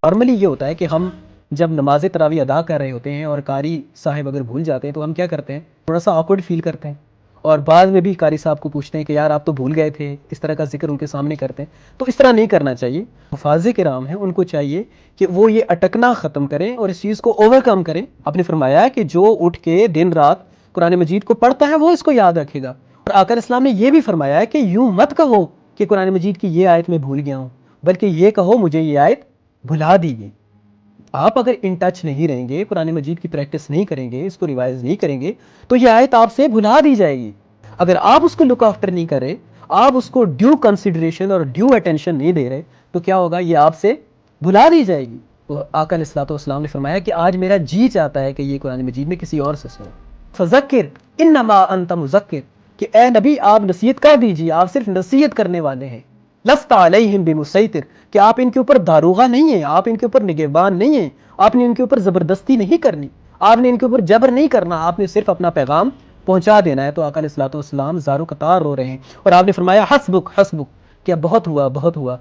Normally یہ ہوتا ہے کہ ہم جب نماز تراویح ادا کر رہے ہوتے ہیں اور قاری صاحب اگر بھول جاتے ہیں تو ہم کیا کرتے ہیں، تھوڑا سا آکورڈ فیل کرتے ہیں، اور بعد میں بھی قاری صاحب کو پوچھتے ہیں کہ یار آپ تو بھول گئے تھے، اس طرح کا ذکر ان کے سامنے کرتے ہیں. تو اس طرح نہیں کرنا چاہیے. حفاظ کرام ہیں ان کو چاہیے کہ وہ یہ اٹکنا ختم کریں اور اس چیز کو اوور کم کریں. آپ نے فرمایا کہ جو اٹھ کے دن رات قرآن مجید کو پڑھتا ہے وہ اس کو یاد رکھے گا. اور آقا اسلام نے یہ بھی فرمایا ہے کہ یوں مت کہو کہ قرآن مجید کی یہ آیت میں بھول گیا ہوں، بلکہ یہ کہو مجھے یہ آیت بھلا دیجیے. آپ اگر ان ٹچ نہیں رہیں گے، قرآن مجید کی پریکٹس نہیں کریں گے، اس کو ریوائز نہیں کریں گے، تو یہ آیت آپ سے بھلا دی جائے گی. اگر آپ اس کو لک آفٹر نہیں کریں، آپ اس کو ڈیو کنسیڈریشن اور ڈیو اٹینشن نہیں دے رہے، تو کیا ہوگا، یہ آپ سے بھلا دی جائے گی. تو آقا علیہ الصلوۃ والسلام نے فرمایا کہ آج میرا جی چاہتا ہے کہ یہ قرآن مجید میں کسی اور سے سنو. فذکر انما انت مذکر، کہ اے نبی آپ نصیحت کر دیجیے، آپ صرف نصیحت کرنے والے ہیں. لست علیہم بمسیطر، کہ آپ ان کے اوپر داروغہ نہیں ہیں، آپ ان کے اوپر نگہبان نہیں ہیں، آپ نے ان کے اوپر زبردستی نہیں کرنی، آپ نے ان کے اوپر جبر نہیں کرنا، آپ نے صرف اپنا پیغام پہنچا دینا ہے. تو آقا علیہ الصلوۃ والسلام زارو قطار رو رہے ہیں اور آپ نے فرمایا حسبک حسبک، کیا بہت ہوا بہت ہوا.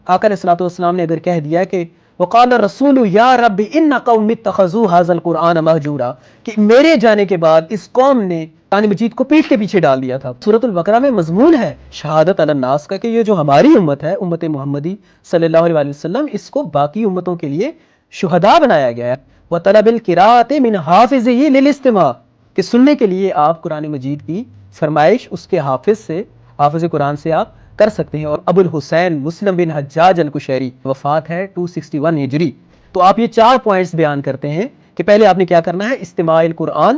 آقا علیہ الصلوۃ والسلام نے اگر کہہ دیا کہ وقال الرسول یا رب ان قوم اتخذوا هذا القرآن مہجورا، کہ میرے جانے کے بعد اس قوم نے قرآن مجید کو پیٹھ کے پیچھے ڈال دیا تھا. سورۃ البقرہ میں مضمون ہے شہادت علی الناس کا، کہ یہ جو ہماری امت ہے، امت محمدی صلی اللہ علیہ وسلم، اس کو باقی امتوں کے لیے شہداء بنایا گیا ہے. وطلب القراءۃ من حافظہ للاستماع، کہ سننے کے لیے آپ قرآن مجید کی فرمائش اس کے حافظ سے، حافظ قرآن سے آپ کر سکتے ہیں. اور ابو الحسین مسلم بن حجاج القشیری، وفات ہے 261 ہجری. تو آپ یہ 4 پوائنٹس بیان کرتے ہیں کہ پہلے آپ نے کیا کرنا ہے، استماع القرآن،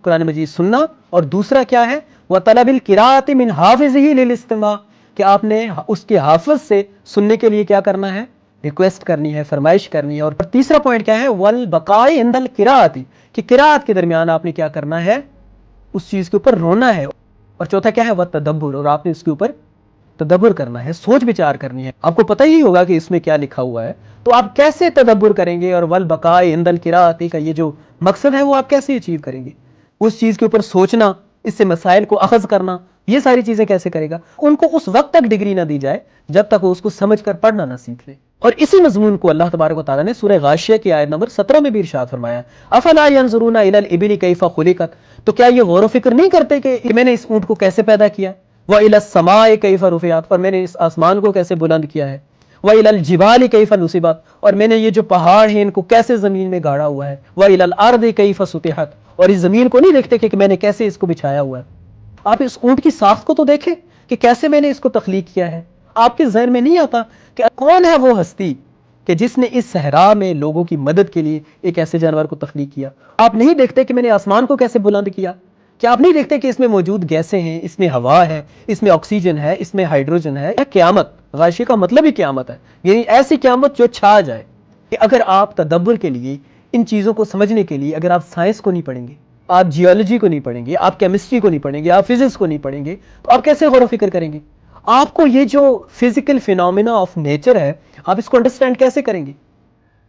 قرآن مجید سننا، اور دوسرا کیا ہے، وطلب القراءۃ من حافظہ للاستماع، کہ آپ نے اس کے حافظ سے سننے کے لیے کیا کرنا ہے، ریکویسٹ کرنی ہے، فرمائش کرنی ہے. اور تیسرا پوائنٹ کیا ہے، والبقاء عند القراءۃ، کہ قراءت کے درمیان آپ نے کیا کرنا ہے، اس چیز کے اوپر رونا ہے. اور چوتھا کیا ہے، والتدبر، اور آپ نے اس کے اوپر تدبر کرنا ہے، سوچ بچار کرنی ہے. آپ کو پتہ ہی ہوگا کہ اس میں کیا لکھا ہوا ہے، تو آپ کیسے تدبر کریں گے، اور والبقاء عند القراءۃ کا یہ جو مقصد ہے وہ آپ کیسے اچیو کریں گے. اس چیز کے اوپر سوچنا، اس سے مسائل کو اخذ کرنا، یہ ساری چیزیں کیسے کرے گا. ان کو اس وقت تک ڈگری نہ دی جائے جب تک وہ اس کو سمجھ کر پڑھنا نہ سیکھ لے. اور اسی مضمون کو اللہ تبارک و تعالیٰ نے سورہ غاشیہ کی آیت نمبر 17 میں بھی ارشاد فرمایا، افلا ينظرون الى الابل كيف خلقت، تو کیا یہ غور و فکر نہیں کرتے کہ میں نے اس اونٹ کو کیسے پیدا کیا، وَإِلَى السَّمَاءِ كَيْفَ رُفِعَتْ، اور میں نے اس آسمان کو کیسے بلند کیا ہے، وَإِلَى الْجِبَالِ كَيْفَ نُصِبَتْ، اور میں نے یہ جو پہاڑ ہیں ان کو کیسے زمین میں گاڑا ہوا ہے، وَإِلَى الْأَرْضِ كَيْفَ سُطِحَتْ، اور اس زمین کو نہیں دیکھتے کہ میں نے کیسے اس کو بچھایا ہوا ہے. آپ اس اونٹ کی ساخت کو تو دیکھیں کہ کیسے میں نے اس کو تخلیق کیا ہے. آپ کے ذہن میں نہیں آتا کہ کون ہے وہ ہستی کہ جس نے اس صحرا میں لوگوں کی مدد کے لیے ایک ایسے جانور کو تخلیق کیا. آپ نہیں دیکھتے کہ میں نے آسمان کو کیسے بلند کیا. کیا آپ نہیں دیکھتے کہ اس میں موجود گیسیں ہیں، اس میں ہوا ہے، اس میں آکسیجن ہے، اس میں ہائیڈروجن ہے. قیامت، غاشیہ کا مطلب ہی قیامت ہے، یعنی ایسی قیامت جو چھا جائے. کہ اگر آپ تدبر کے لیے، ان چیزوں کو سمجھنے کے لیے اگر آپ سائنس کو نہیں پڑھیں گے، آپ جیولوجی کو نہیں پڑھیں گے، آپ کیمسٹری کو نہیں پڑھیں گے، آپ فزکس کو نہیں پڑھیں گے، تو آپ کیسے غور و فکر کریں گے. آپ کو یہ جو فزیکل فینومینا آف نیچر ہے، آپ اس کو انڈرسٹینڈ کیسے کریں گے.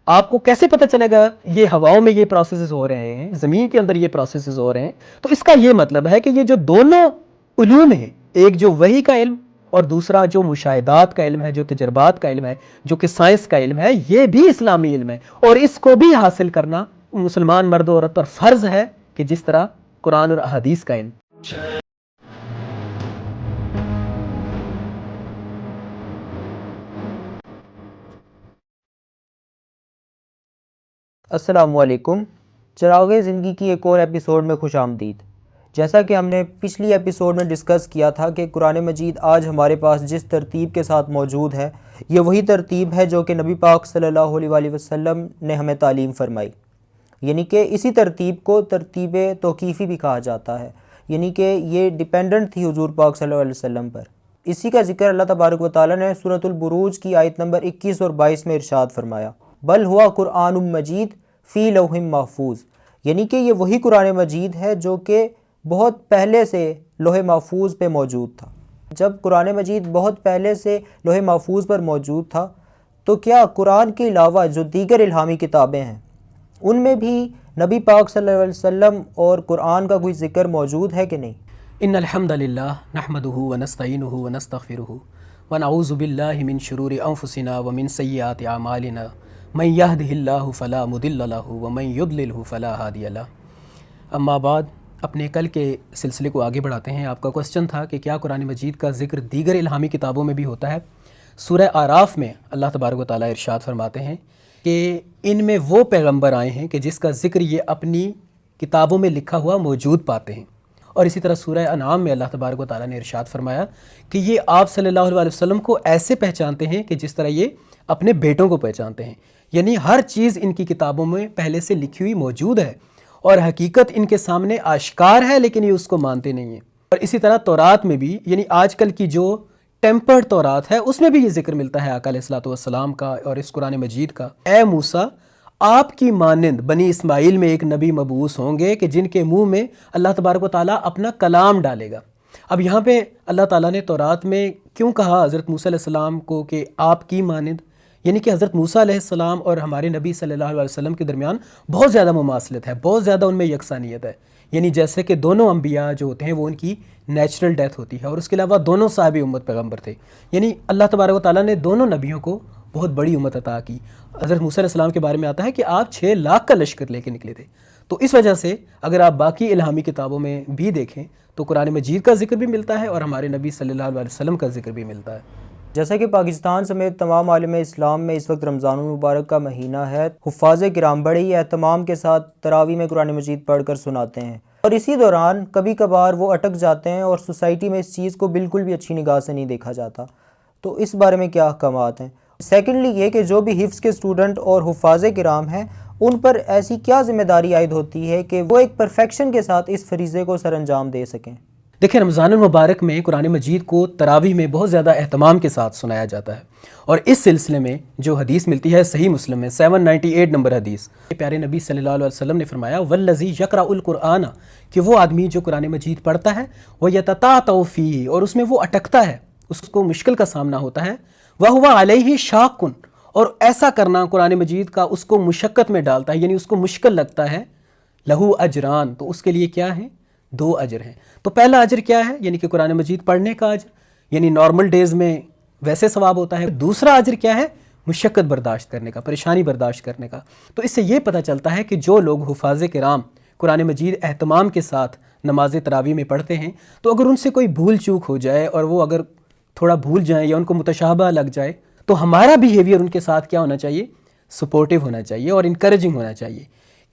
آپ کو کیسے پتہ چلے گا یہ ہواؤں میں یہ پروسیسز ہو رہے ہیں، زمین کے اندر یہ پروسیسز ہو رہے ہیں. تو اس کا یہ مطلب ہے کہ یہ جو دونوں علوم ہیں، ایک جو وحی کا علم اور دوسرا جو مشاہدات کا علم ہے، جو تجربات کا علم ہے، جو کہ سائنس کا علم ہے، یہ بھی اسلامی علم ہے. اور اس کو بھی حاصل کرنا مسلمان مرد و عورت پر فرض ہے کہ جس طرح قرآن اور احادیث کا علم. السلام علیکم، چراغ زندگی کی ایک اور ایپیسوڈ میں خوش آمدید. جیسا کہ ہم نے پچھلی ایپیسوڈ میں ڈسکس کیا تھا کہ قرآن مجید آج ہمارے پاس جس ترتیب کے ساتھ موجود ہے، یہ وہی ترتیب ہے جو کہ نبی پاک صلی اللہ علیہ وآلہ وسلم نے ہمیں تعلیم فرمائی. یعنی کہ اسی ترتیب کو ترتیب توقیفی بھی کہا جاتا ہے، یعنی کہ یہ ڈیپینڈنٹ تھی حضور پاک صلی اللہ علیہ وسلم پر. اسی کا ذکر اللہ تبارک و تعالیٰ نے سورۃ البروج کی آیت نمبر 21 اور 22 میں ارشاد فرمایا، بل ہوا قرآن مجید فی لوح محفوظ، یعنی کہ یہ وہی قرآن مجید ہے جو کہ بہت پہلے سے لوح محفوظ پہ موجود تھا. جب قرآن مجید بہت پہلے سے لوح محفوظ پر موجود تھا تو کیا قرآن کے علاوہ جو دیگر الہامی کتابیں ہیں ان میں بھی نبی پاک صلی اللہ علیہ وسلم اور قرآن کا کوئی ذکر موجود ہے کہ نہیں؟ ان الحمد للہ نحمده ونستعینه ونستغفره ونعوذ باللہ من شرور انفسنا ومن سیئات اعمالنا من یہدہ اللہ فلا مضل لہ ومن یضللہ فلا ہادی لہ۔ اما بعد، اپنے کل کے سلسلے کو آگے بڑھاتے ہیں۔ آپ کا کوسچن تھا کہ کیا قرآن مجید کا ذکر دیگر الہامی کتابوں میں بھی ہوتا ہے؟ سورہ اعراف میں اللہ تبارک و تعالیٰ ارشاد فرماتے ہیں کہ ان میں وہ پیغمبر آئے ہیں کہ جس کا ذکر یہ اپنی کتابوں میں لکھا ہوا موجود پاتے ہیں۔ اور اسی طرح سورہ انعام میں اللہ تبارک و تعالیٰ نے ارشاد فرمایا کہ یہ آپ صلی اللہ علیہ وسلم کو ایسے پہچانتے ہیں کہ جس طرح یہ اپنے بیٹوں کو پہچانتے ہیں، یعنی ہر چیز ان کی کتابوں میں پہلے سے لکھی ہوئی موجود ہے اور حقیقت ان کے سامنے آشکار ہے، لیکن یہ اس کو مانتے نہیں ہیں۔ اور اسی طرح تورات میں بھی، یعنی آج کل کی جو ٹیمپرڈ تورات ہے، اس میں بھی یہ ذکر ملتا ہے آقا علیہ الصلوۃ والسلام کا اور اس قرآن مجید کا۔ اے موسیٰ، آپ کی مانند بنی اسماعیل میں ایک نبی مبعوث ہوں گے کہ جن کے منہ میں اللہ تبارک و تعالیٰ اپنا کلام ڈالے گا۔ اب یہاں پہ اللہ تعالیٰ نے تورات میں کیوں کہا حضرت موسیٰ علیہ السلام کو کہ آپ کی مانند؟ یعنی کہ حضرت موسیٰ علیہ السلام اور ہمارے نبی صلی اللہ علیہ وسلم کے درمیان بہت زیادہ مماثلت ہے، بہت زیادہ ان میں یکسانیت ہے۔ یعنی جیسے کہ دونوں انبیاء جو ہوتے ہیں وہ ان کی نیچرل ڈیتھ ہوتی ہے، اور اس کے علاوہ دونوں صاحب امت پیغمبر تھے، یعنی اللہ تبارک و تعالیٰ نے دونوں نبیوں کو بہت بڑی امت عطا کی۔ حضرت موسیٰ علیہ السلام کے بارے میں آتا ہے کہ آپ 6 لاکھ کا لشکر لے کے نکلے تھے۔ تو اس وجہ سے اگر آپ باقی الہامی کتابوں میں بھی دیکھیں تو قرآن مجید کا ذکر بھی ملتا ہے اور ہمارے نبی صلی اللہ علیہ وسلم کا ذکر بھی ملتا ہے۔ جیسا کہ پاکستان سمیت تمام عالم اسلام میں اس وقت رمضان المبارک کا مہینہ ہے، حفاظ کرام بڑے ہی اہتمام کے ساتھ تراویح میں قرآن مجید پڑھ کر سناتے ہیں، اور اسی دوران کبھی کبھار وہ اٹک جاتے ہیں اور سوسائٹی میں اس چیز کو بالکل بھی اچھی نگاہ سے نہیں دیکھا جاتا۔ تو اس بارے میں کیا احکامات ہیں؟ سیکنڈلی یہ کہ جو بھی حفظ کے اسٹوڈنٹ اور حفاظ کرام ہیں، ان پر ایسی کیا ذمہ داری عائد ہوتی ہے کہ وہ ایک پرفیکشن کے ساتھ اس فریضے کو سر انجام دے سکیں؟ دیکھیں، رمضان المبارک میں قرآن مجید کو تراویح میں بہت زیادہ اہتمام کے ساتھ سنایا جاتا ہے، اور اس سلسلے میں جو حدیث ملتی ہے صحیح مسلم میں 798 نمبر حدیث، پیارے نبی صلی اللہ علیہ وسلم نے فرمایا والذی یقرأ القرآن، کہ وہ آدمی جو قرآن مجید پڑھتا ہے وہ یتتعتع فیہ، اور اس میں وہ اٹکتا ہے، اس کو مشکل کا سامنا ہوتا ہے، وہو علیہ شاق، اور ایسا کرنا قرآن مجید کا اس کو مشقت میں ڈالتا ہے، یعنی اس کو مشکل لگتا ہے، لہو اجران، تو اس کے لیے کیا ہے؟ 2 اجر ہیں۔ تو پہلا اجر کیا ہے؟ یعنی کہ قرآن مجید پڑھنے کا اجر، یعنی نارمل ڈیز میں ویسے ثواب ہوتا ہے۔ دوسرا اجر کیا ہے؟ مشقت برداشت کرنے کا، پریشانی برداشت کرنے کا۔ تو اس سے یہ پتہ چلتا ہے کہ جو لوگ حفاظ کرام قرآن مجید اہتمام کے ساتھ نماز تراویح میں پڑھتے ہیں، تو اگر ان سے کوئی بھول چوک ہو جائے اور وہ اگر تھوڑا بھول جائیں یا ان کو متشابہ لگ جائے، تو ہمارا بیہیویئر ان کے ساتھ کیا ہونا چاہیے؟ سپورٹیو ہونا چاہیے اور انکریجنگ ہونا چاہیے،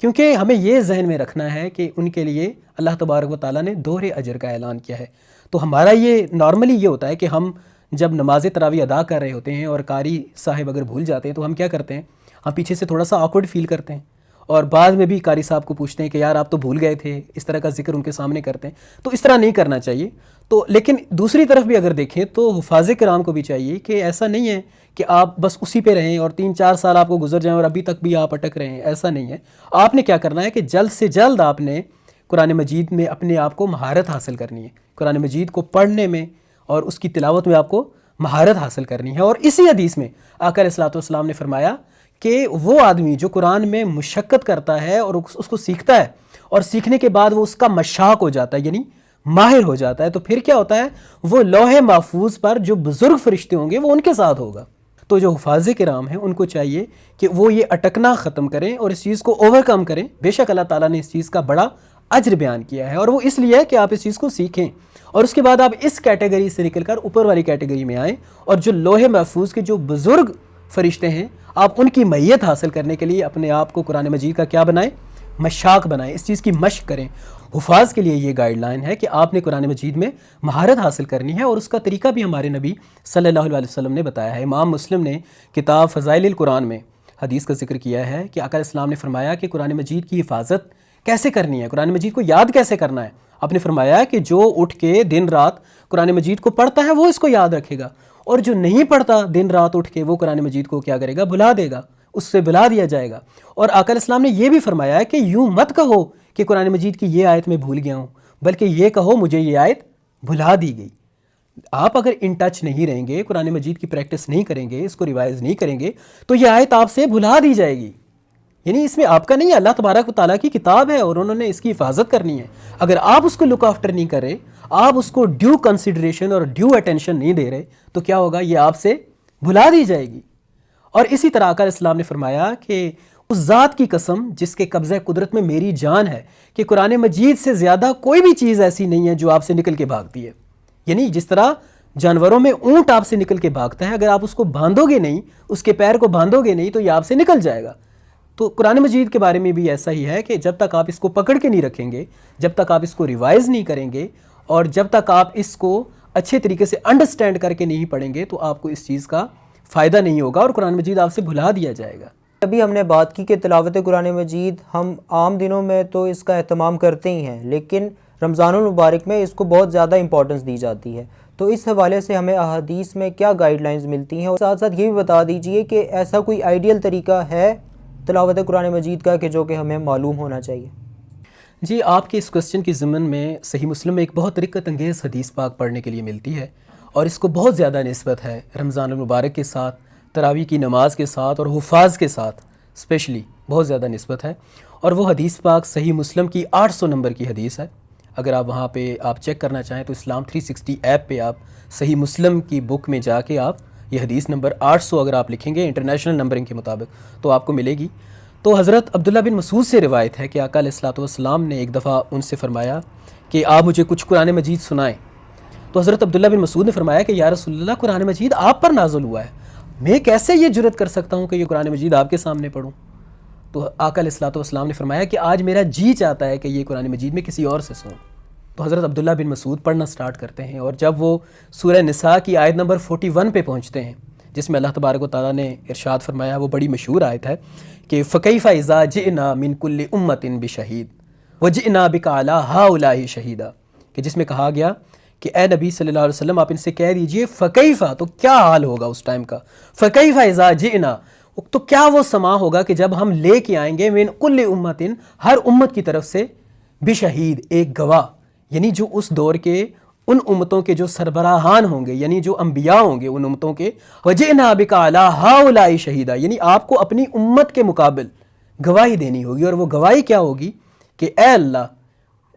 کیونکہ ہمیں یہ ذہن میں رکھنا ہے کہ ان کے لیے اللہ تبارک و تعالیٰ نے دوہرے اجر کا اعلان کیا ہے۔ تو ہمارا یہ نارملی یہ ہوتا ہے کہ ہم جب نماز تراویح ادا کر رہے ہوتے ہیں اور قاری صاحب اگر بھول جاتے ہیں تو ہم کیا کرتے ہیں؟ ہم پیچھے سے تھوڑا سا آکورڈ فیل کرتے ہیں، اور بعد میں بھی قاری صاحب کو پوچھتے ہیں کہ یار آپ تو بھول گئے تھے، اس طرح کا ذکر ان کے سامنے کرتے ہیں۔ تو اس طرح نہیں کرنا چاہیے۔ تو لیکن دوسری طرف بھی اگر دیکھیں تو حفاظ کرام کو بھی چاہیے کہ ایسا نہیں ہے کہ آپ بس اسی پہ رہیں اور 3-4 سال آپ کو گزر جائیں اور ابھی تک بھی آپ اٹک رہے ہیں، ایسا نہیں ہے۔ آپ نے کیا کرنا ہے کہ جلد سے جلد آپ نے قرآن مجید میں اپنے آپ کو مہارت حاصل کرنی ہے، قرآن مجید کو پڑھنے میں اور اس کی تلاوت میں آپ کو مہارت حاصل کرنی ہے۔ اور اسی حدیث میں آقا علیہ الصلوۃ والسلام نے فرمایا کہ وہ آدمی جو قرآن میں مشقت کرتا ہے اور اس کو سیکھتا ہے، اور سیکھنے کے بعد وہ اس کا مشاق ہو جاتا ہے، یعنی ماہر ہو جاتا ہے، تو پھر کیا ہوتا ہے؟ وہ لوح محفوظ پر جو بزرگ فرشتے ہوں گے وہ ان کے ساتھ ہوگا۔ تو جو حفاظ کرام ہیں ان کو چاہیے کہ وہ یہ اٹکنا ختم کریں اور اس چیز کو اوور کم کریں۔ بے شک اللہ تعالیٰ نے اس چیز کا بڑا اجر بیان کیا ہے، اور وہ اس لیے ہے کہ آپ اس چیز کو سیکھیں اور اس کے بعد آپ اس کیٹیگری سے نکل کر اوپر والی کیٹیگری میں آئیں، اور جو لوح محفوظ کے جو بزرگ فرشتے ہیں آپ ان کی معیت حاصل کرنے کے لیے اپنے آپ کو قرآن مجید کا کیا بنائیں؟ مشاق بنائیں، اس چیز کی مشق کریں۔ حفاظ کے لیے یہ گائیڈ لائن ہے کہ آپ نے قرآن مجید میں مہارت حاصل کرنی ہے، اور اس کا طریقہ بھی ہمارے نبی صلی اللہ علیہ وسلم نے بتایا ہے۔ امام مسلم نے کتاب فضائل القرآن میں حدیث کا ذکر کیا ہے کہ آقا علیہ السلام نے فرمایا کہ قرآن مجید کی حفاظت کیسے کرنی ہے، قرآن مجید کو یاد کیسے کرنا ہے۔ آپ نے فرمایا کہ جو اٹھ کے دن رات قرآن مجید کو پڑھتا ہے وہ اس کو یاد رکھے گا، اور جو نہیں پڑھتا دن رات اٹھ کے وہ قرآن مجید کو کیا کرے گا؟ بھلا دے گا، اس سے بھلا دیا جائے گا۔ اور آقا علیہ السلام نے یہ بھی فرمایا ہے کہ یوں مت کہو کہ قرآن مجید کی یہ آیت میں بھول گیا ہوں، بلکہ یہ کہو مجھے یہ آیت بھلا دی گئی۔ آپ اگر ان ٹچ نہیں رہیں گے، قرآن مجید کی پریکٹس نہیں کریں گے، اس کو ریوائز نہیں کریں گے، تو یہ آیت آپ سے بھلا دی جائے گی۔ یعنی اس میں آپ کا نہیں ہے، اللہ تبارک و تعالیٰ کی کتاب ہے اور انہوں نے اس کی حفاظت کرنی ہے۔ اگر آپ اس کو لک آفٹر نہیں کرے، آپ اس کو ڈیو کنسیڈریشن اور ڈیو اٹینشن نہیں دے رہے، تو کیا ہوگا؟ یہ آپ سے بھلا دی جائے گی۔ اور اسی طرح آقا علیہ السلام نے فرمایا کہ اس ذات کی قسم جس کے قبضہ قدرت میں میری جان ہے کہ قرآن مجید سے زیادہ کوئی بھی چیز ایسی نہیں ہے جو آپ سے نکل کے بھاگتی ہے. یعنی جس طرح جانوروں میں اونٹ آپ سے نکل کے بھاگتا ہے، اگر آپ اس کو باندھو گے نہیں، اس کے پیر کو باندھو گے نہیں تو یہ آپ سے نکل جائے گا. تو قرآن مجید کے بارے میں بھی ایسا ہی ہے کہ جب تک آپ اس کو پکڑ کے نہیں رکھیں گے، جب تک آپ اس کو ریوائز نہیں کریں گے، اور جب تک آپ اس کو اچھے طریقے سے انڈرسٹینڈ کر کے نہیں پڑھیں گے تو آپ کو اس چیز کا فائدہ نہیں ہوگا اور قرآن مجید آپ سے بھلا دیا جائے گا. ابھی ہم نے بات کی کہ تلاوت قرآن مجید ہم عام دنوں میں تو اس کا اہتمام کرتے ہی ہیں، لیکن رمضان المبارک میں اس کو بہت زیادہ امپورٹنس دی جاتی ہے. تو اس حوالے سے ہمیں احادیث میں کیا گائیڈ لائنز ملتی ہیں، اور ساتھ ساتھ یہ بھی بتا دیجئے کہ ایسا کوئی آئیڈیل طریقہ ہے تلاوت قرآن مجید کا کہ جو کہ ہمیں معلوم ہونا چاہیے؟ جی، آپ کے اس کوسچن کی ضمن میں صحیح مسلم میں ایک بہت رقت انگیز حدیث پاک پڑھنے کے لیے ملتی ہے، اور اس کو بہت زیادہ نسبت ہے رمضان المبارک کے ساتھ، تراویح کی نماز کے ساتھ اور حفاظ کے ساتھ اسپیشلی بہت زیادہ نسبت ہے. اور وہ حدیث پاک صحیح مسلم کی 800 نمبر کی حدیث ہے. اگر آپ وہاں پہ آپ چیک کرنا چاہیں تو اسلام 360 ایپ پہ آپ صحیح مسلم کی بک میں جا کے آپ یہ حدیث نمبر 800 اگر آپ لکھیں گے انٹرنیشنل نمبرنگ کے مطابق تو آپ کو ملے گی. تو حضرت عبداللہ بن مسعود سے روایت ہے کہ آقا علیہ الصلوۃ والسلام نے ایک دفعہ ان سے فرمایا کہ آپ مجھے کچھ قرآن مجید سنائیں. تو حضرت عبداللہ بن مسعود نے فرمایا کہ یا رسول اللہ، قرآن مجید آپ پر نازل ہوا ہے، میں کیسے یہ جرت کر سکتا ہوں کہ یہ قرآن مجید آپ کے سامنے پڑھوں. تو آقا علیہ الصلوۃ والسلام نے فرمایا کہ آج میرا جی چاہتا ہے کہ یہ قرآن مجید میں کسی اور سے سنوں. تو حضرت عبداللہ بن مسعود پڑھنا سٹارٹ کرتے ہیں، اور جب وہ سورہ نساء کی آیت نمبر 41 پہ پہنچتے ہیں جس میں اللہ تبارک و تعالیٰ نے ارشاد فرمایا، وہ بڑی مشہور آیت ہے کہ فَكَيْفَ إِذَا جِئْنَا مِن كُلِّ أُمَّةٍ بِشَهِيدٍ وَجِئْنَا بِكَ عَلَىٰ هَٰؤُلَاءِ شَهِيدًا، کہ جس میں کہا گیا کہ اے نبی صلی اللہ علیہ وسلم آپ ان سے کہہ دیجئے فَكَيْفَ، تو کیا حال ہوگا اس ٹائم کا، فَكَيْفَ إِذَا جِئْنَا، تو کیا وہ سما ہوگا کہ جب ہم لے کے آئیں گے من کل امتن، ہر امت کی طرف سے، بشہید، ایک گواہ، یعنی جو اس دور کے ان امتوں کے جو سربراہان ہوں گے، یعنی جو انبیاء ہوں گے ان امتوں کے، وجئنا بک علی ہؤلاء شہیدا، یعنی آپ کو اپنی امت کے مقابل گواہی دینی ہوگی. اور وہ گواہی کیا ہوگی کہ اے اللہ،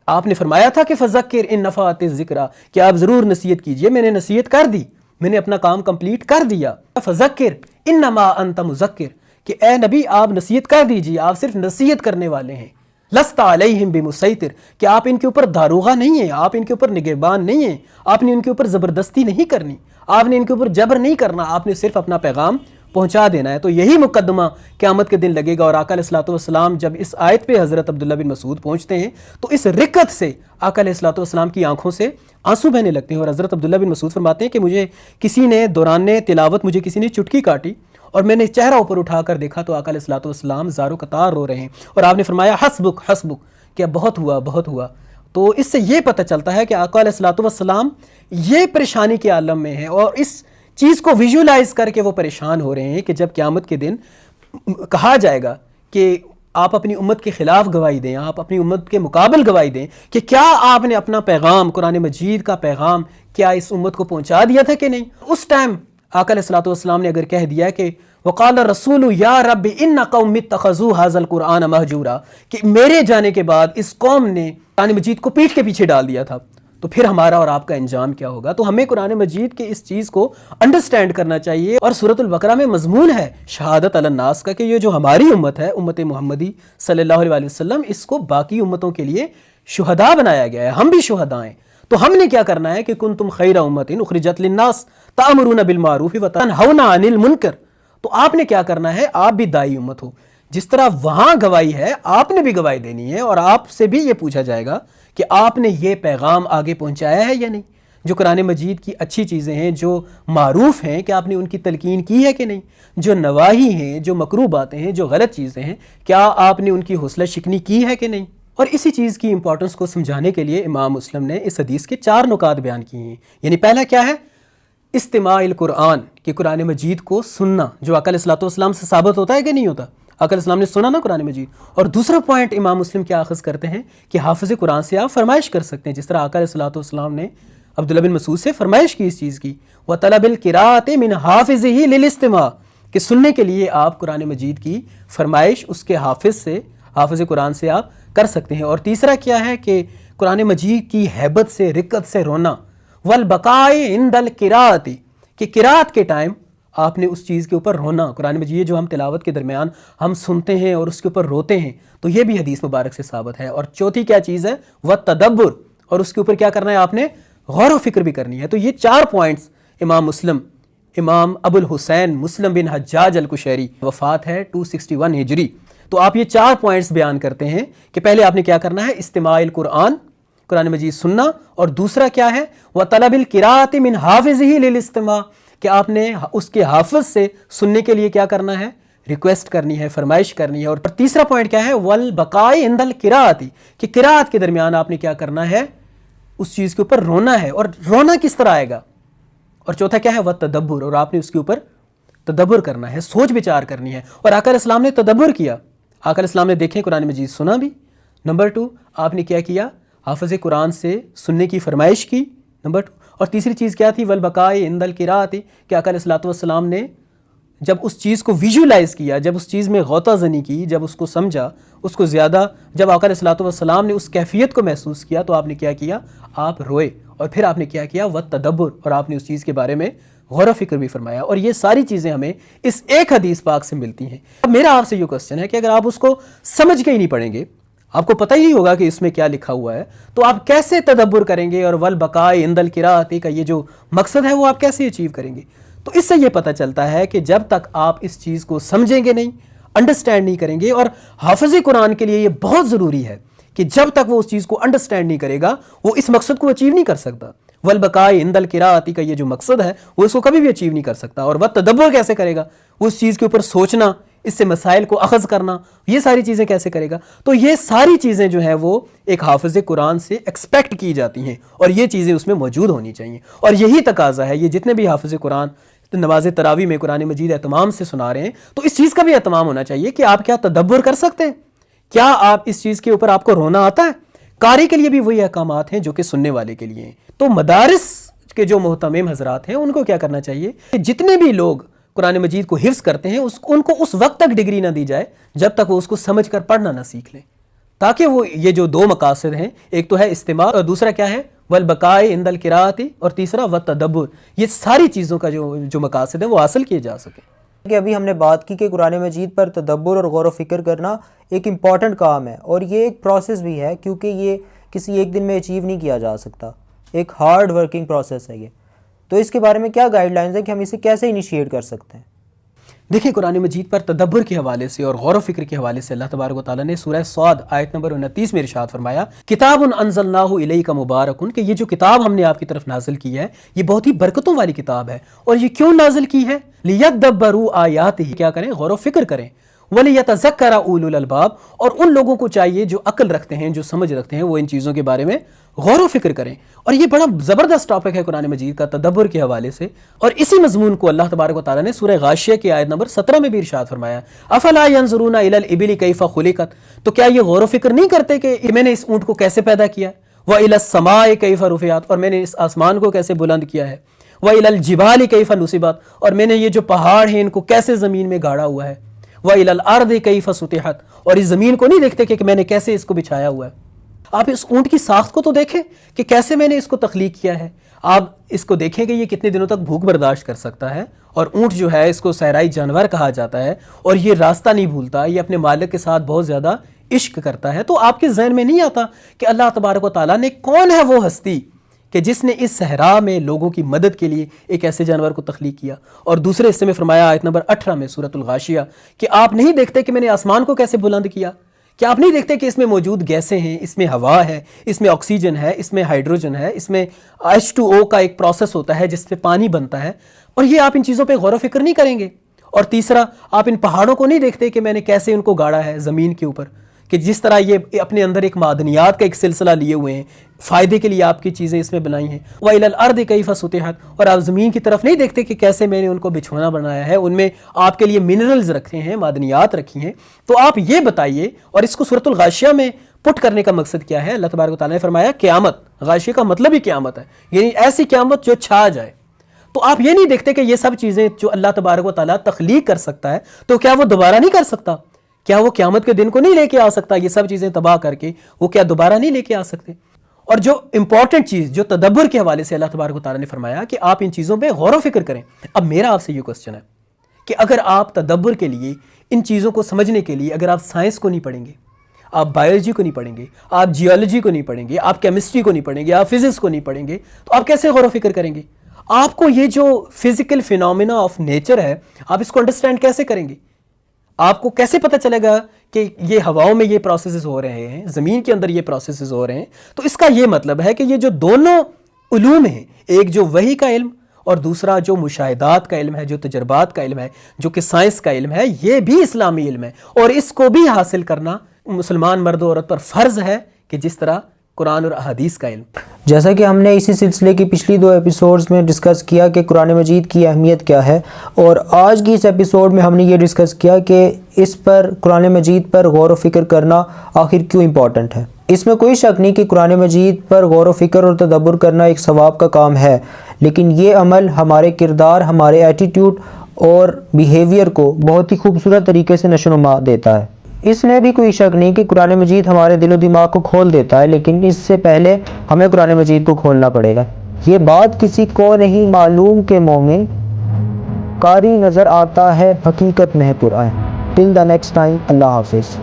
آپ نے فرمایا تھا کہ فذکر ان نفعت الذکریٰ، کہ آپ ضرور نصیحت کیجئے، میں نے نصیحت کر دی، میں نے اپنا کام کمپلیٹ کر دیا. فذکر انما انت مذکر، کہ اے نبی آپ نصیحت کر دیجئے، آپ صرف نصیحت کرنے والے ہیں. لست علیہم بمسیطر، کہ آپ ان کے اوپر داروغہ نہیں ہیں، آپ ان کے اوپر نگہبان نہیں ہیں، آپ نے ان کے اوپر زبردستی نہیں کرنی، آپ نے ان کے اوپر جبر نہیں کرنا، آپ نے صرف اپنا پیغام پہنچا دینا ہے. تو یہی مقدمہ قیامت کے دن لگے گا. اور آقا علیہ الصلوۃ والسلام جب اس آیت پہ حضرت عبداللہ بن مسعود پہنچتے ہیں تو اس رکت سے آقا علیہ الصلوۃ والسلام کی آنکھوں سے آنسو بہنے لگتے ہیں. اور حضرت عبداللہ بن مسعود فرماتے ہیں کہ مجھے کسی نے دوران تلاوت مجھے کسی نے چٹکی کاٹی، اور میں نے چہرہ اوپر اٹھا کر دیکھا تو آقا علیہ الصلوۃ والسلام زار و قطار رو رہے ہیں، اور آپ نے فرمایا حسبک حسبک، کہ بہت ہوا بہت ہوا. تو اس سے یہ پتہ چلتا ہے کہ آقا علیہ الصلوۃ والسلام یہ پریشانی کے عالم میں ہیں، اور اس چیز کو ویژولائز کر کے وہ پریشان ہو رہے ہیں کہ جب قیامت کے دن کہا جائے گا کہ آپ اپنی امت کے خلاف گواہی دیں، آپ اپنی امت کے مقابل گواہی دیں کہ کیا آپ نے اپنا پیغام، قرآن مجید کا پیغام، کیا اس امت کو پہنچا دیا تھا کہ نہیں. اس ٹائم آقا علیہ الصلوۃ والسلام نے اگر کہہ دیا کہ وقال الرسول یا رب ان قوم اتخذوا هذا القرآن مہجورا، کہ میرے جانے کے بعد اس قوم نے قرآن مجید کو پیٹھ کے پیچھے ڈال دیا تھا، تو پھر ہمارا اور آپ کا انجام کیا ہوگا. تو ہمیں قرآن مجید کے اس چیز کو انڈرسٹینڈ کرنا چاہیے. اور سورۃ البقرہ میں مضمون ہے شہادت علی الناس کا، کہ یہ جو ہماری امت ہے، امت محمدی صلی اللہ علیہ وسلم، اس کو باقی امتوں کے لیے شہداء بنایا گیا ہے، ہم بھی شہداء ہیں. تو ہم نے کیا کرنا ہے کہ کنتم خیر امت اخرجت للناس تأمرون بالمعروف وتنہون عن المنکر. تو آپ نے کیا کرنا ہے، آپ بھی دائی امت ہو. جس طرح وہاں گواہی ہے، آپ نے بھی گواہی دینی ہے، اور آپ سے بھی یہ پوچھا جائے گا کہ آپ نے یہ پیغام آگے پہنچایا ہے یا نہیں. جو قرآن مجید کی اچھی چیزیں ہیں، جو معروف ہیں، کہ آپ نے ان کی تلقین کی ہے کہ نہیں. جو نواہی ہیں، جو مکروہ باتیں ہیں، جو غلط چیزیں ہیں، کیا آپ نے ان کی حوصلہ شکنی کی ہے کہ نہیں. اور اسی چیز کی امپورٹنس کو سمجھانے کے لیے امام مسلم نے اس حدیث کے 4 نکات بیان کیے ہیں. یعنی پہلا کیا ہے، استماع القرآن، کہ قرآن مجید کو سننا، جو آقا علیہ الصلوۃ والسلام سے ثابت ہوتا ہے کہ نہیں ہوتا. آقا علیہ السلام نے سنا نا قرآن مجید. اور دوسرا پوائنٹ امام مسلم کیا اخذ کرتے ہیں کہ حافظ قرآن سے آپ فرمائش کر سکتے ہیں، جس طرح آقا علیہ الصلوۃ والسلام نے عبداللہ بن مسعود سے فرمائش کی اس چیز کی، وطلب القراءۃ من حافظہ للاستماع، کہ سننے کے لیے آپ قرآن مجید کی فرمائش اس کے حافظ سے، حافظ قرآن سے آپ کر سکتے ہیں. اور تیسرا کیا ہے کہ قرآن مجید کی ہیبت سے، رقت سے رونا، والبقاء عند القراءۃ، کہ قراءت کے ٹائم آپ نے اس چیز کے اوپر رونا. قرآن مجید یہ جو ہم تلاوت کے درمیان ہم سنتے ہیں اور اس کے اوپر روتے ہیں تو یہ بھی حدیث مبارک سے ثابت ہے. اور چوتھی کیا چیز ہے؟ وَالتَّدَبُّرُ، اور اس کے اوپر کیا کرنا ہے؟ آپ نے غور و فکر بھی کرنی ہے. تو یہ 4 پوائنٹس امام مسلم، امام ابو الحسین مسلم بن حجاج القشیری، وفات ہے 261 ہجری. تو آپ یہ 4 پوائنٹس بیان کرتے ہیں کہ پہلے آپ نے کیا کرنا ہے؟ استماع القرآن، قرآن مجید سننا. اور دوسرا کیا ہے؟ وَطَلَبِ الْقِرَاءَةِ مِنْ حَافِظِهِ لِلْإِسْتِمَاعِ، کہ آپ نے اس کے حافظ سے سننے کے لیے کیا کرنا ہے؟ ریکویسٹ کرنی ہے، فرمائش کرنی ہے. اور تیسرا پوائنٹ کیا ہے؟ وَالْبَقَاءِ عِنْدَ الْقِرَاءَةِ، کہ قراءت کے درمیان آپ نے کیا کرنا ہے؟ اس چیز کے اوپر رونا ہے. اور رونا کس طرح آئے گا؟ اور چوتھا کیا ہے؟ وَالتَّدَبُّرُ، اور آپ نے اس کے اوپر تدبر کرنا ہے، سوچ بچار کرنی ہے. اور آقا علیہ السلام نے تدبر کیا. آقا علیہ السلام نے دیکھیں قرآن مجید سنا بھی. نمبر 2 آپ نے کیا کیا؟ حافظ قرآن سے سننے کی فرمائش کی. نمبر 2. اور تیسری چیز کیا تھی؟ والبقاء عند القراءۃ، کہ آقا علیہ الصلوۃ والسلام نے جب اس چیز کو ویژولائز کیا، جب اس چیز میں غوطہ زنی کی، جب اس کو سمجھا، اس کو زیادہ، جب آقا علیہ الصلوۃ والسلام نے اس کیفیت کو محسوس کیا تو آپ نے کیا کیا؟ آپ روئے. اور پھر آپ نے کیا کیا؟ والتدبر، اور آپ نے اس چیز کے بارے میں غور و فکر بھی فرمایا. اور یہ ساری چیزیں ہمیں اس ایک حدیث پاک سے ملتی ہیں. اب میرا آپ سے یہ کوسچن ہے کہ اگر آپ اس کو سمجھ کے ہی نہیں پڑھیں گے، آپ کو پتہ ہی نہیں ہوگا کہ اس میں کیا لکھا ہوا ہے، تو آپ کیسے تدبر کریں گے؟ اور والبقاء عند القراءۃ کا یہ جو مقصد ہے وہ آپ کیسے اچیو کریں گے؟ تو اس سے یہ پتہ چلتا ہے کہ جب تک آپ اس چیز کو سمجھیں گے نہیں، انڈرسٹینڈ نہیں کریں گے. اور حافظ قرآن کے لیے یہ بہت ضروری ہے کہ جب تک وہ اس چیز کو انڈرسٹینڈ نہیں کرے گا وہ اس مقصد کو اچیو نہیں کر سکتا. والبقاء عند القراءۃ کا یہ جو مقصد ہے وہ اس کو کبھی بھی اچیو نہیں کر سکتا. اور والتدبر کیسے کرے گا؟ اس چیز کے اوپر سوچنا، اس سے مسائل کو اخذ کرنا، یہ ساری چیزیں کیسے کرے گا؟ تو یہ ساری چیزیں جو ہیں وہ ایک حافظ قرآن سے ایکسپیکٹ کی جاتی ہیں اور یہ چیزیں اس میں موجود ہونی چاہیے. اور یہی تقاضا ہے، یہ جتنے بھی حافظ قرآن نماز تراویح میں قرآن مجید اہتمام سے سنا رہے ہیں تو اس چیز کا بھی اہتمام ہونا چاہیے کہ آپ کیا تدبر کر سکتے ہیں؟ کیا آپ اس چیز کے اوپر آپ کو رونا آتا ہے؟ قاری کے لیے بھی وہی احکامات ہیں جو کہ سننے والے کے لیے ہیں. تو مدارس کے جو محتمم حضرات ہیں ان کو کیا کرنا چاہیے کہ جتنے بھی لوگ قرآن مجید کو حفظ کرتے ہیں ان کو اس وقت تک ڈگری نہ دی جائے جب تک وہ اس کو سمجھ کر پڑھنا نہ سیکھ لیں، تاکہ وہ یہ جو 2 مقاصد ہیں، ایک تو ہے استماع اور دوسرا کیا ہے؟ والبقاء عند القراءۃ، اور تیسرا والتدبر. یہ ساری چیزوں کا جو مقاصد ہیں وہ حاصل کیے جا سکیں. کہ ابھی ہم نے بات کی کہ قرآن مجید پر تدبر اور غور و فکر کرنا ایک امپورٹنٹ کام ہے اور یہ ایک پروسیس بھی ہے، کیونکہ یہ کسی ایک دن میں اچیو نہیں کیا جا سکتا، ایک ہارڈ ورکنگ پروسیس ہے یہ. تو اس کے بارے میں کیا گائیڈ لائنز ہیں کہ ہم اسے کیسے انیشیٹ کر سکتے ہیں؟ دیکھیں قرآن مجید پر تدبر کے حوالے سے اور غور و فکر کے حوالے سے اللہ تبارک و تعالیٰ نے سورہ صاد آیت نمبر 29 میں ارشاد فرمایا، کتاب انزلناہ الیک مبارک، کہ یہ جو کتاب ہم نے آپ کی طرف نازل کی ہے یہ بہت ہی برکتوں والی کتاب ہے. اور یہ کیوں نازل کی ہے؟ لیدبروا آیاتہ، کیا کریں؟ غور و فکر کریں. ولیتذکر اولو الالباب، اور ان لوگوں کو چاہیے جو عقل رکھتے ہیں، جو سمجھ رکھتے ہیں، وہ ان چیزوں کے بارے میں غور و فکر کریں. اور یہ بڑا زبردست ٹاپک ہے قرآن مجید کا تدبر کے حوالے سے. اور اسی مضمون کو اللہ تبارک و تعالیٰ نے سورہ غاشیہ کی آیت نمبر 17 میں بھی ارشاد فرمایا، افلا ینظرون الی الابل کیف خلقت، تو کیا یہ غور و فکر نہیں کرتے کہ میں نے اس اونٹ کو کیسے پیدا کیا؟ والی السماء کیف رفعت، اور میں نے اس آسمان کو کیسے بلند کیا ہے؟ والی الجبال کیف نصبت، اور میں نے یہ جو پہاڑ ہیں ان کو کیسے زمین میں گاڑا ہوا ہے؟ وَإِلَى الْأَرْضِ كَيْفَ سُطِحَتْ، اور اس زمین کو نہیں دیکھتے کہ میں نے کیسے اس کو بچھایا ہوا ہے. آپ اس اونٹ کی ساخت کو تو دیکھیں کہ کیسے میں نے اس کو تخلیق کیا ہے. آپ اس کو دیکھیں کہ یہ کتنے دنوں تک بھوک برداشت کر سکتا ہے. اور اونٹ جو ہے اس کو صحرائی جانور کہا جاتا ہے اور یہ راستہ نہیں بھولتا، یہ اپنے مالک کے ساتھ بہت زیادہ عشق کرتا ہے. تو آپ کے ذہن میں نہیں آتا کہ اللہ تبارک و تعالیٰ نے کون ہے وہ ہستی کہ جس نے اس صحرا میں لوگوں کی مدد کے لیے ایک ایسے جانور کو تخلیق کیا. اور دوسرے حصے میں فرمایا آیت نمبر 18 میں سورۃ الغاشیہ کہ آپ نہیں دیکھتے کہ میں نے آسمان کو کیسے بلند کیا؟ کیا آپ نہیں دیکھتے کہ اس میں موجود گیسیں ہیں، اس میں ہوا ہے، اس میں آکسیجن ہے، اس میں ہائیڈروجن ہے، اس میں H2O کا ایک پروسیس ہوتا ہے جس پہ پانی بنتا ہے. اور یہ آپ ان چیزوں پہ غور و فکر نہیں کریں گے. اور تیسرا، آپ ان پہاڑوں کو نہیں دیکھتے کہ میں نے کیسے ان کو گاڑا ہے زمین کے اوپر، کہ جس طرح یہ اپنے اندر ایک معدنیات کا ایک سلسلہ لیے ہوئے ہیں، فائدے کے لیے آپ کی چیزیں اس میں بنائی ہیں. وَإِلَى الْأَرْضِ كَيْفَ سُطِحَتْ، اور آپ زمین کی طرف نہیں دیکھتے کہ کیسے میں نے ان کو بچھونا بنایا ہے، ان میں آپ کے لیے منرلز رکھے ہیں، معدنیات رکھی ہیں. تو آپ یہ بتائیے. اور اس کو سورۃ الغاشیہ میں پٹ کرنے کا مقصد کیا ہے؟ اللہ تبارک و تعالیٰ نے فرمایا قیامت. غاشیہ کا مطلب ہی قیامت ہے، یعنی ایسی قیامت جو چھا جائے. تو آپ یہ نہیں دیکھتے کہ یہ سب چیزیں جو اللہ تبارک و تعالیٰ تخلیق کر سکتا ہے تو کیا وہ دوبارہ نہیں کر سکتا؟ کیا وہ قیامت کے دن کو نہیں لے کے آ سکتا؟ یہ سب چیزیں تباہ کر کے وہ کیا دوبارہ نہیں لے کے آ سکتے؟ اور جو امپورٹنٹ چیز جو تدبر کے حوالے سے اللہ تبارک و تعالیٰ نے فرمایا کہ آپ ان چیزوں پہ غور و فکر کریں. اب میرا آپ سے یہ کوسچن ہے کہ اگر آپ تدبر کے لیے ان چیزوں کو سمجھنے کے لیے اگر آپ سائنس کو نہیں پڑھیں گے, آپ بایولوجی کو نہیں پڑھیں گے, آپ جیولوجی کو نہیں پڑھیں گے, آپ کیمسٹری کو نہیں پڑھیں گے, آپ فزکس کو نہیں پڑھیں گے, تو آپ کیسے غور و فکر کریں گے؟ آپ کو یہ جو فزیکل فینومینا آف نیچر ہے آپ اس کو انڈرسٹینڈ کیسے کریں گے؟ آپ کو کیسے پتہ چلے گا کہ یہ ہواؤں میں یہ پروسیسز ہو رہے ہیں, زمین کے اندر یہ پروسیسز ہو رہے ہیں؟ تو اس کا یہ مطلب ہے کہ یہ جو دونوں علوم ہیں, ایک جو وحی کا علم اور دوسرا جو مشاہدات کا علم ہے, جو تجربات کا علم ہے, جو کہ سائنس کا علم ہے, یہ بھی اسلامی علم ہے, اور اس کو بھی حاصل کرنا مسلمان مرد و عورت پر فرض ہے کہ جس طرح قرآن اور احادیث کا علم. جیسا کہ ہم نے اسی سلسلے کی پچھلی 2 ایپیسوڈز میں ڈسکس کیا کہ قرآن مجید کی اہمیت کیا ہے, اور آج کی اس ایپیسوڈ میں ہم نے یہ ڈسکس کیا کہ اس پر قرآن مجید پر غور و فکر کرنا آخر کیوں امپورٹنٹ ہے. اس میں کوئی شک نہیں کہ قرآن مجید پر غور و فکر اور تدبر کرنا ایک ثواب کا کام ہے, لیکن یہ عمل ہمارے کردار, ہمارے ایٹیٹیوڈ اور بیہیویئر کو بہت ہی خوبصورت طریقے سے نشو و نما دیتا ہے. اس میں بھی کوئی شک نہیں کہ قرآن مجید ہمارے دل و دماغ کو کھول دیتا ہے, لیکن اس سے پہلے ہمیں قرآن مجید کو کھولنا پڑے گا. یہ بات کسی کو نہیں معلوم کہ مومن قاری نظر آتا ہے, حقیقت میں ہے قرآن. ٹل دا نیکسٹ ٹائم, اللہ حافظ.